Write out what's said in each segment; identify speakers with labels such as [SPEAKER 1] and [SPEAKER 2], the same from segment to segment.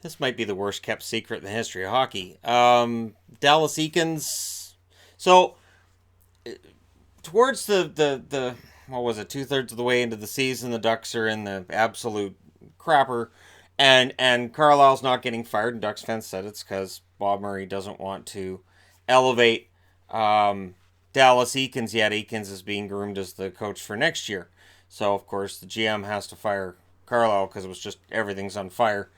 [SPEAKER 1] This might be the worst kept secret in the history of hockey. Dallas Eakins. So towards the what was it, 2/3 of the way into the season, the Ducks are in the absolute crapper, and Carlisle's not getting fired. And Ducks fans said it's because Bob Murray doesn't want to elevate Dallas Eakins yet. Eakins is being groomed as the coach for next year, so of course the GM has to fire Carlisle because it was just everything's on fire.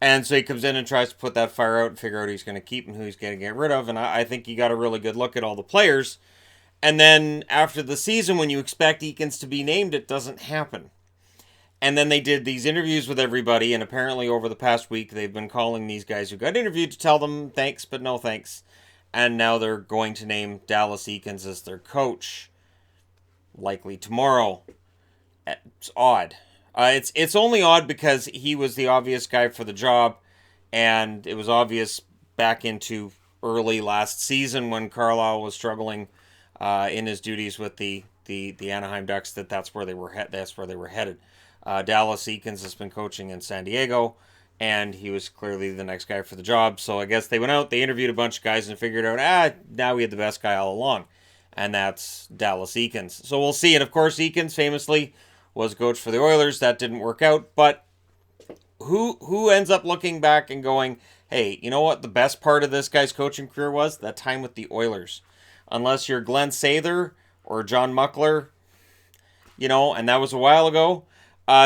[SPEAKER 1] And so he comes in and tries to put that fire out and figure out who he's going to keep and who he's going to get rid of. And I think he got a really good look at all the players. And then after the season, when you expect Eakins to be named, it doesn't happen. And then they did these interviews with everybody. And apparently over the past week, they've been calling these guys who got interviewed to tell them thanks, but no thanks. And now they're going to name Dallas Eakins as their coach. Likely tomorrow. It's odd. It's only odd because he was the obvious guy for the job, and it was obvious back into early last season when Carlisle was struggling in his duties with the Anaheim Ducks that's where they were headed. Dallas Eakins has been coaching in San Diego, and he was clearly the next guy for the job. So I guess they went out, they interviewed a bunch of guys, and figured out now we had the best guy all along, and that's Dallas Eakins. So we'll see. And of course, Eakins famously was coach for the Oilers. That didn't work out. But who ends up looking back and going, hey, you know what the best part of this guy's coaching career was? That time with the Oilers. Unless you're Glenn Sather or John Muckler, and that was a while ago.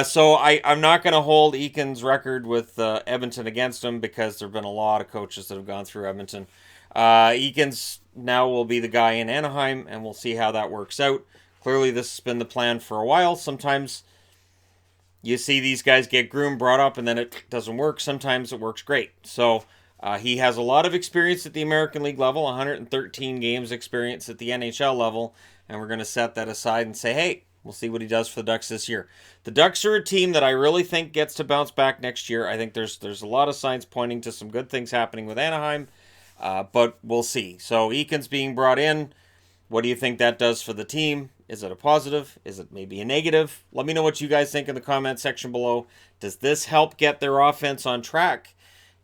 [SPEAKER 1] So I'm not going to hold Eakins' record with Edmonton against him because there have been a lot of coaches that have gone through Edmonton. Eakins now will be the guy in Anaheim, and we'll see how that works out. Clearly, this has been the plan for a while. Sometimes you see these guys get groomed, brought up, and then it doesn't work. Sometimes it works great. So he has a lot of experience at the American League level, 113 games experience at the NHL level, and we're going to set that aside and say, hey, we'll see what he does for the Ducks this year. The Ducks are a team that I really think gets to bounce back next year. I think there's a lot of signs pointing to some good things happening with Anaheim, but we'll see. So Eakins being brought in, what do you think that does for the team? Is it a positive? Is it maybe a negative? Let me know what you guys think in the comment section below. Does this help get their offense on track?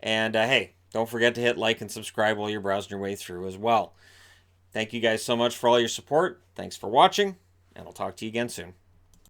[SPEAKER 1] And hey, don't forget to hit like and subscribe while you're browsing your way through as well. Thank you guys so much for all your support. Thanks for watching, and I'll talk to you again soon.